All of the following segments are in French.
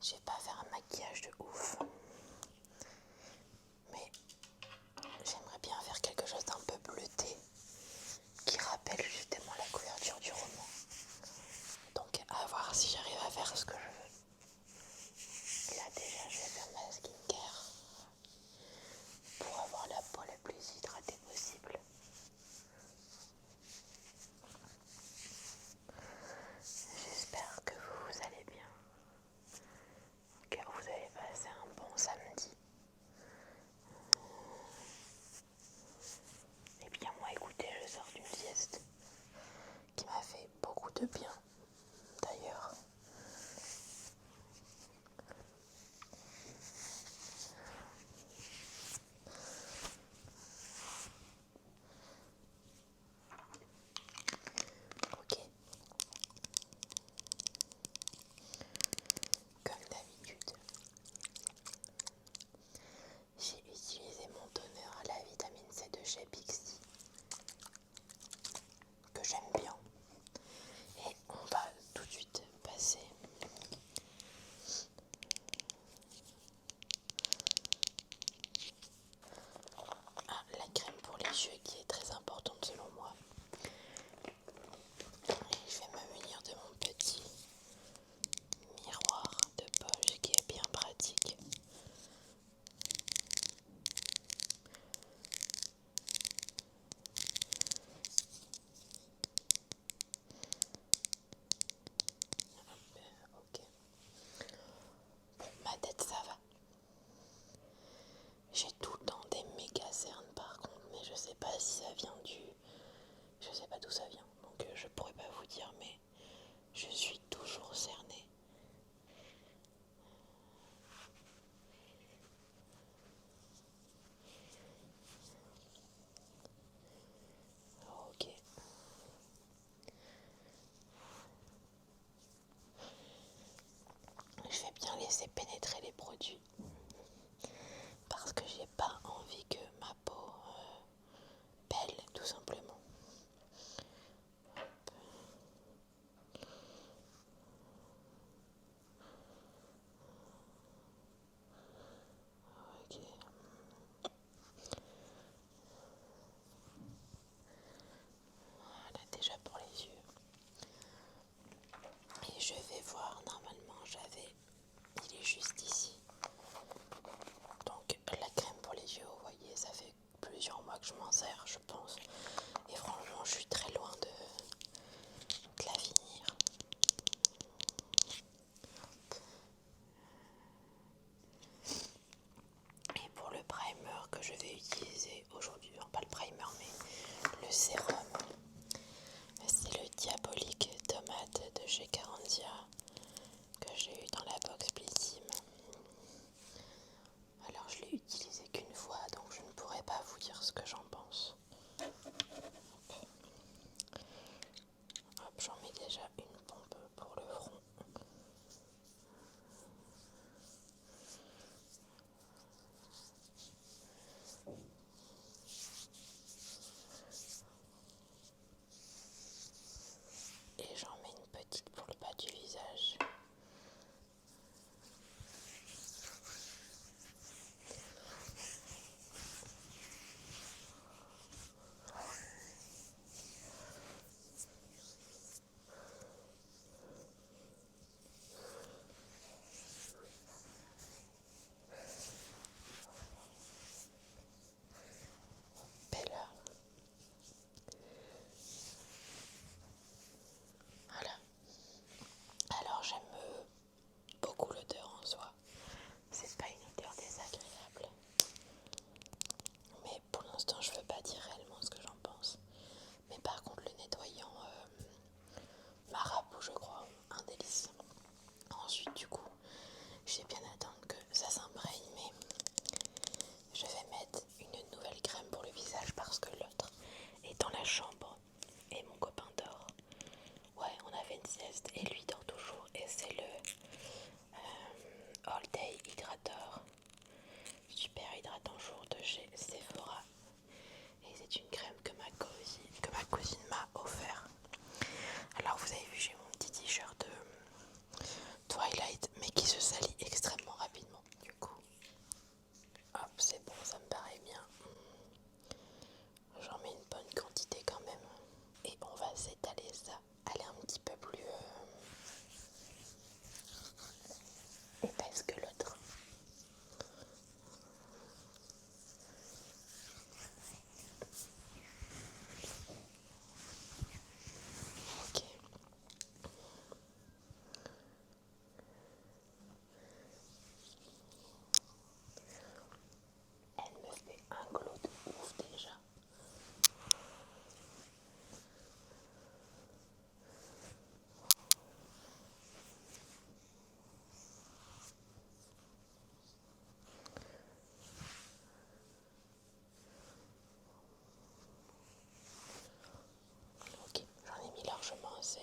Je vais pas faire un maquillage de ouf, mais j'aimerais bien faire quelque chose d'un peu bleuté qui rappelle justement la couverture du roman. Donc à voir si j'arrive à faire ce que je veux. Là déjà je vais faire ma skincare pour avoir la peau la plus hydratée possible. J'espère que vous allez bien, que vous avez passé un bon samedi. Et bien moi écoutez, je sors d'une sieste qui m'a fait beaucoup de bien d'ailleurs. épaisse que l'autre. Ok. Elle me fait un glow de ouf déjà. Ok, j'en ai mis largement assez.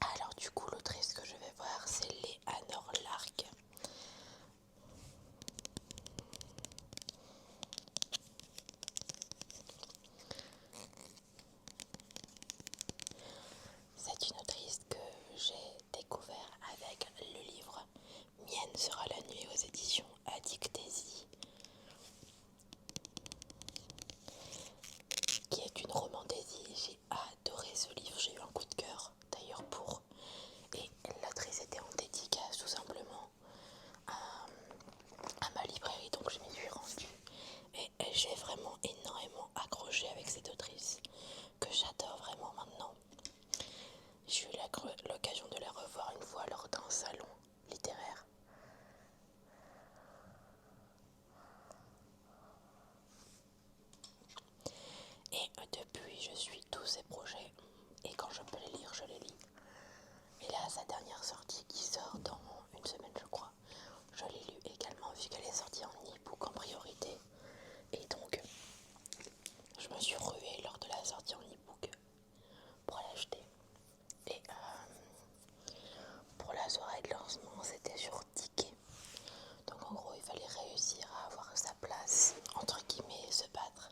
Alors du coup, l'autrice que je vais voir, c'est Léanor Lark. C'est une autrice que j'ai découvert avec le livre Mienne sera la nuit aux éditions Addictésie, qui est une romandaisie. J'ai adoré ce livre, j'ai eu un coup de cœur d'ailleurs pour. Et l'autrice était en dédicace tout simplement à ma librairie, donc je m'y suis rendue. Et j'ai vraiment énormément accroché avec cette autrice que j'adore vraiment maintenant. J'ai eu l'occasion de la revoir une fois lors d'un salon littéraire. Et depuis, je suis tous ses projets. Et quand je peux les lire, je les lis. Et là, sa dernière sortie qui sort dans une semaine, je crois, je l'ai lu également vu qu'elle est sortie en e-book en priorité. Et donc, je me suis ruée lors de la sortie en e-book pour l'acheter. Et pour la soirée de lancement, c'était sur ticket. Donc en gros, il fallait réussir à avoir sa place, entre guillemets, se battre.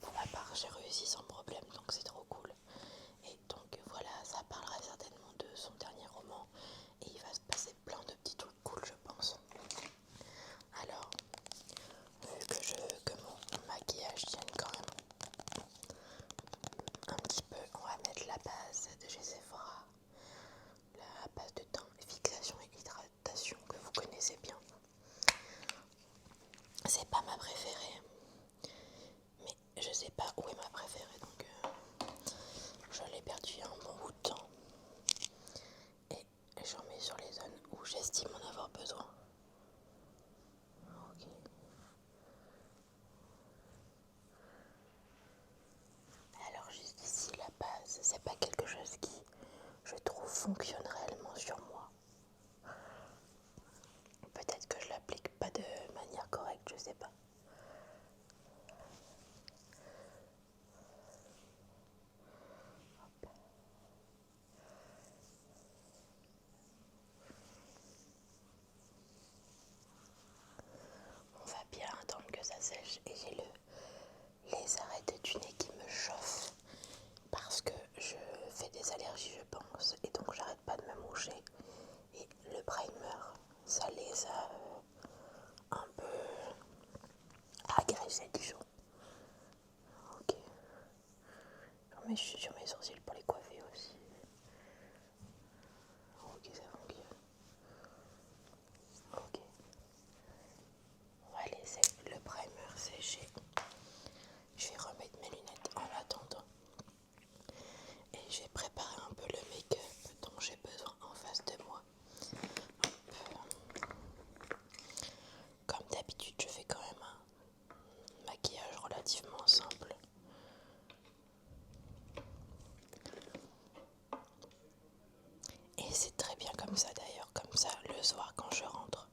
Pour ma part, j'ai réussi sans problème, donc c'est trop cool. Et donc voilà, ça parlera certainement de son dernier roman. Et il va se passer plein de petits trucs cool, je pense. Alors, vu que je veux que mon maquillage tienne quand même un petit peu, on va mettre la base de chez Sephora. La base de teint, fixation et hydratation que vous connaissez bien. C'est pas ma préférée, mais je sais pas où est ma préférée, donc je l'ai perdue il y a un bon bout de temps. Et j'en mets sur les zones où j'estime en avoir besoin. Ok. Alors juste ici, la base, c'est pas quelque chose qui, je trouve, fonctionne réellement sur moi. Peut-être que je l'applique pas de manière correcte, je sais pas. Hop. On va bien attendre que ça sèche et j'ai les arêtes du nez qui me chauffent parce que je fais des allergies, je pense, et donc j'arrête pas de me moucher. Et le primer, ça les a un peu agressés, disons. Ok. J'en mets sur mes sourcils pour les coiffer aussi. Ok, ça fonctionne. Ok. On va laisser le primer sécher. Je vais remettre mes lunettes en attendant. Et je vais préparer un peu le make-up dont j'ai besoin en face de moi. Hop. Comme d'habitude, je fais quand même un maquillage relativement simple. Et c'est très bien comme ça d'ailleurs, comme ça le soir quand je rentre,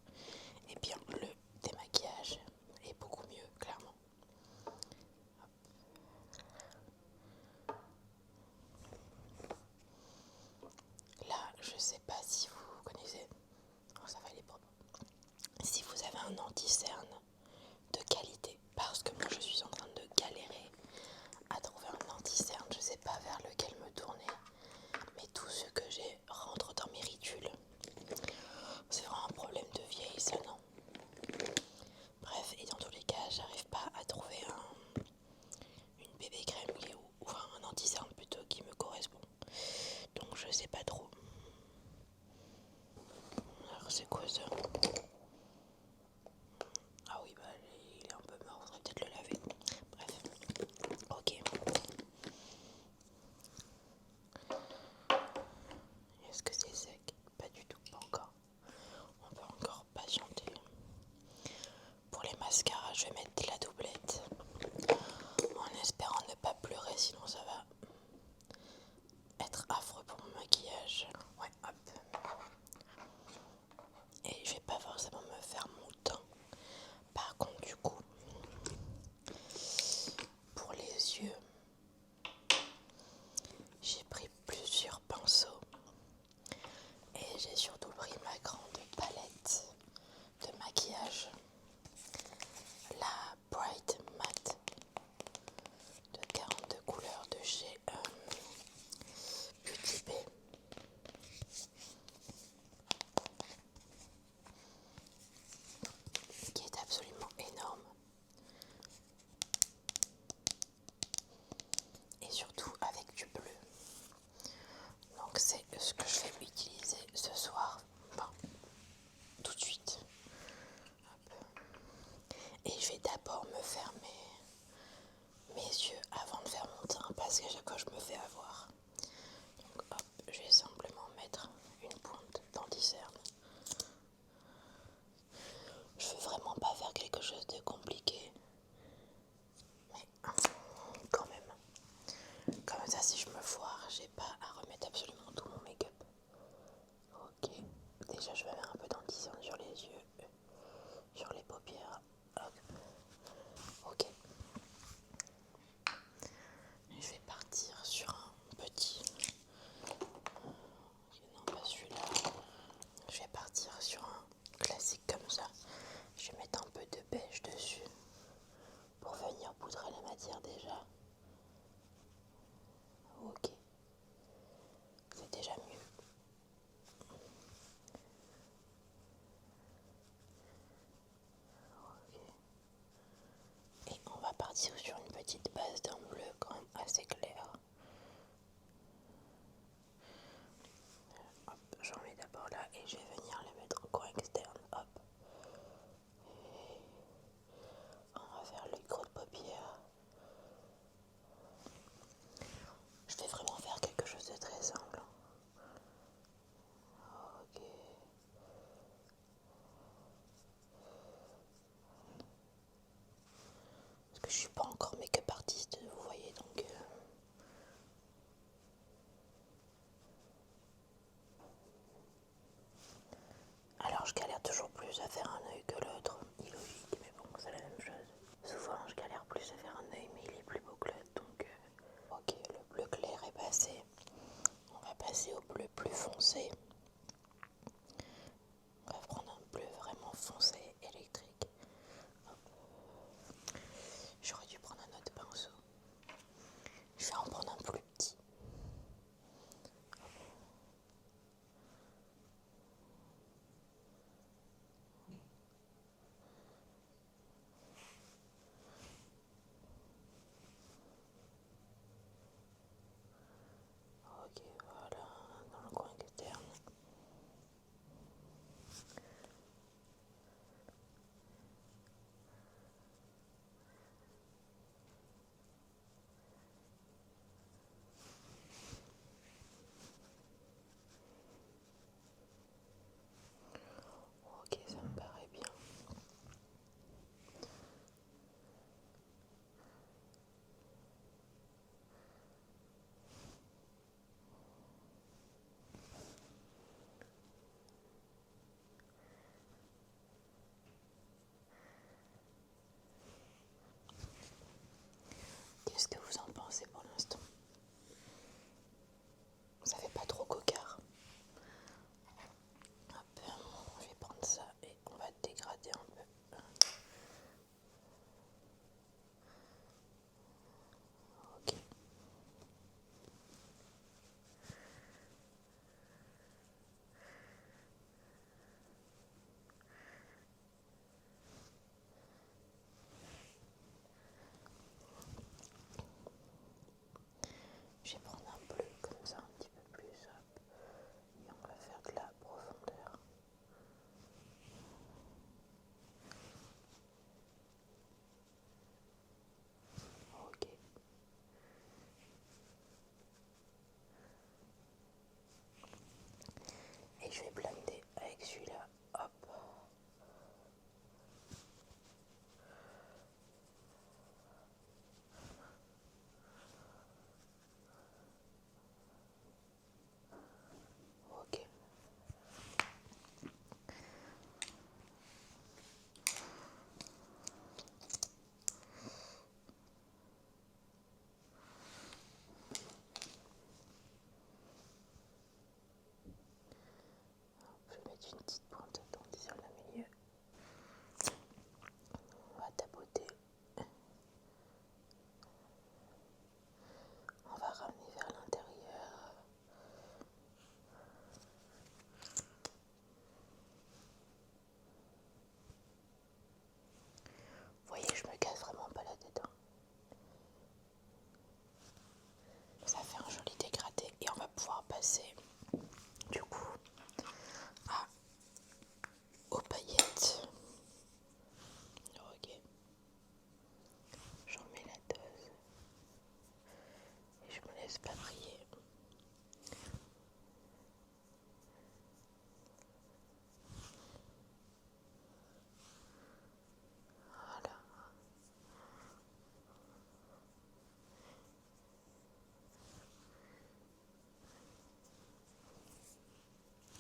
eh bien le démaquillage est beaucoup mieux, clairement. Là, je sais pas si vous connaissez, oh, ça va, il est propre. Si vous avez un anti-cerne de qualité, parce que moi je suis en train de galérer à trouver un anti-cerne, je sais pas vers lequel me tourner, mais tous ceux que j'ai rentrent dans mes rituels. C'est vraiment un problème de vieillissement. Bref, et dans tous les cas, j'arrive pas à trouver une bébé crème ou un anti-cerne plutôt qui me correspond. Donc sais pas trop. Alors c'est quoi ça? Ah oui, bah il est un peu mort, faudrait peut-être le laver. Bref, ok. Est-ce que c'est sec? Pas du tout, pas encore. On peut encore patienter. Pour les mascaras, je vais mettre de la doublette. En espérant ne pas pleurer, sinon ça va être affreux pour mon maquillage. Ouais, hop. Et je vais pas forcément me faire mon teint. Par contre, du coup, pour les yeux, j'ai pris plusieurs pinceaux. Et j'ai surtout pris ma grande palette de maquillage. La Bright Matte de 42 couleurs de chez Beauty Bay. Qui est absolument énorme. Et surtout avec du bleu. Donc c'est ce que je vais utiliser ce soir. Enfin, tout de suite. Hop. Et je vais d'abord me faire mes yeux avant de faire mon teint parce qu'à chaque fois je me fais avoir. Donc hop, je vais simplement mettre une pointe d'anti-cerne. Je veux vraiment pas faire quelque chose de compliqué. Mais quand même. Comme ça si je me foire, j'ai pas à remettre absolument tout mon make-up. Ok. Déjà je vais mettre un peu d'anti-cerne sur les yeux. Sur les paupières. Hop. Ok. Je vais partir sur un petit. Non, pas celui-là. Je vais partir sur un classique comme ça. Je vais mettre un peu de beige dessus pour venir poudrer la matière déjà. Ok. C'est déjà mieux. Ok. Et on va partir sur une petite base d'un bleu quand même assez clair. Hop, j'en mets d'abord là et je vais venir les mettre au coin externe. Hop. Et on va faire le creux de paupière. Je vais vraiment faire quelque chose de très simple. Ok. Parce que je suis pas encore make-up artiste, vous voyez, donc... Alors je galère toujours plus à faire un œil que l'autre, illogique, mais bon, c'est la même chose. Souvent je galère plus à faire un œil, mais il est plus beau que l'autre, donc... Ok, le bleu clair est passé. On va passer au bleu plus foncé. On va prendre un bleu vraiment foncé, électrique. Hop. J'aurais dû prendre un autre pinceau. Je vais en prendre un plus petit. Ok, voilà, dans le coin externe. une petite pointe tendue sur le milieu. On va tapoter. On va ramener vers l'intérieur. Vous voyez, je me casse vraiment pas la tête. Ça fait un joli dégradé et on va pouvoir passer du coup aux paillettes. Ok. J'en mets la dose et je me laisse pas briller. Voilà.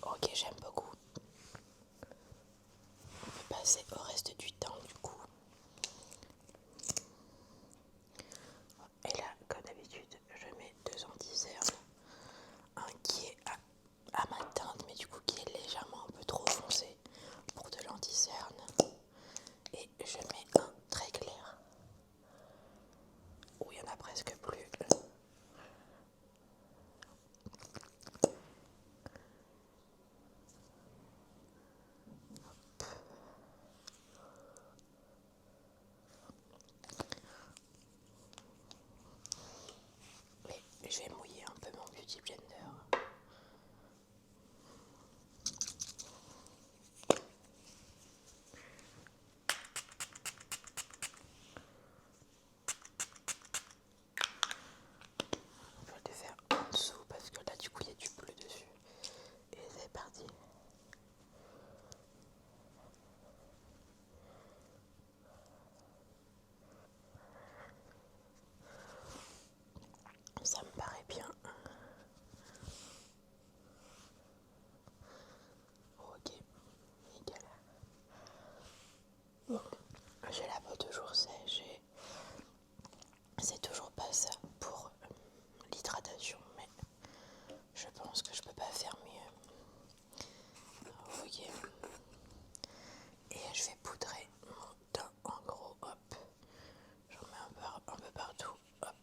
Ok, j'aime beaucoup. On peut passer au reste du temps du coup. Et là, comme d'habitude, je mets 2 anti-cernes. Un qui est à ma teinte, mais du coup qui est légèrement un peu trop foncé pour de l'anti-cerne. Et je mets un très clair, où il n'y en a presque plus. Et je vais mouiller un peu mon Beauty Blender. On va le faire en dessous parce que là du coup il y a du bleu dessus. Et c'est parti. Ça me paraît bien. Ok, nickel. Bon, j'ai la peau toujours sèche et c'est toujours pas ça pour l'hydratation, mais je pense que je peux pas faire mieux. Ok. Et je vais poudrer mon teint en gros, hop. J'en mets un peu partout, hop.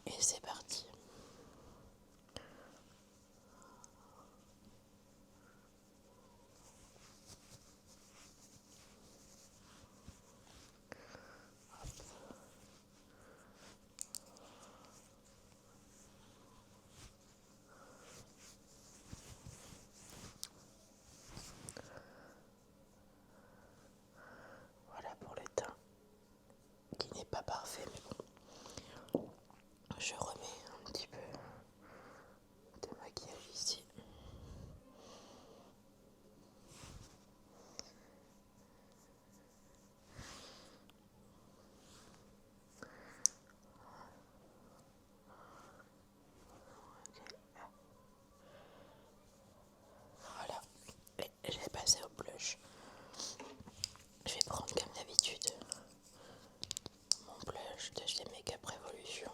Et c'est parti. Voilà pour le teint qui n'est pas parfait, mais bon. Je remets un petit peu de maquillage ici. Voilà, et je vais passer au blush. Je vais prendre comme d'habitude mon blush de chez Makeup Revolution.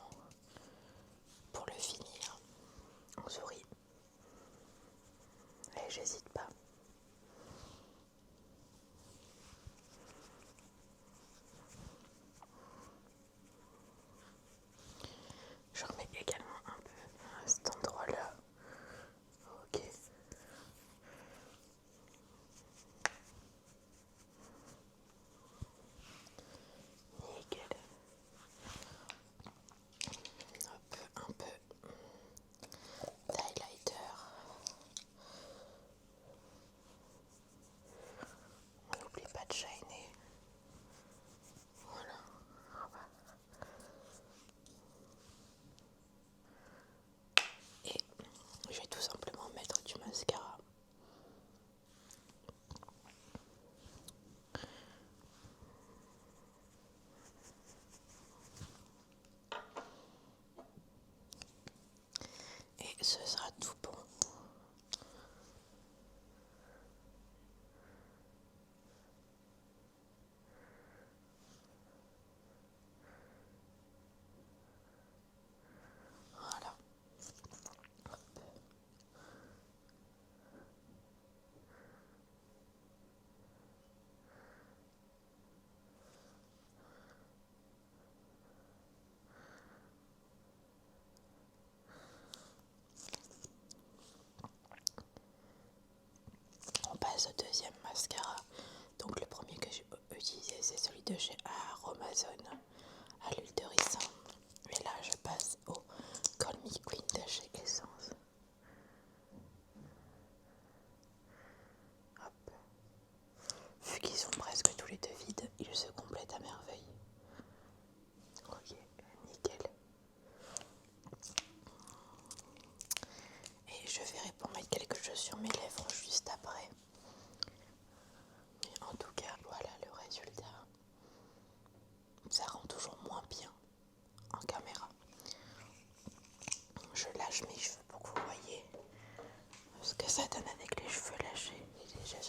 passe au deuxième mascara. Donc le premier que j'ai utilisé c'est celui de chez Aromazone à l'huile de ricin. Et là je passe au Call Me Queen de chez Essence. Hop. Vu qu'ils sont presque tous les deux vides, ils se complètent à merveille. Ok, nickel. Et je verrai pour mettre quelque chose sur mes lèvres juste après. Mais en tout cas, voilà le résultat. Ça rend toujours moins bien en caméra. Je lâche mes cheveux pour que vous voyez ce que ça donne avec les cheveux lâchés. Et déjà,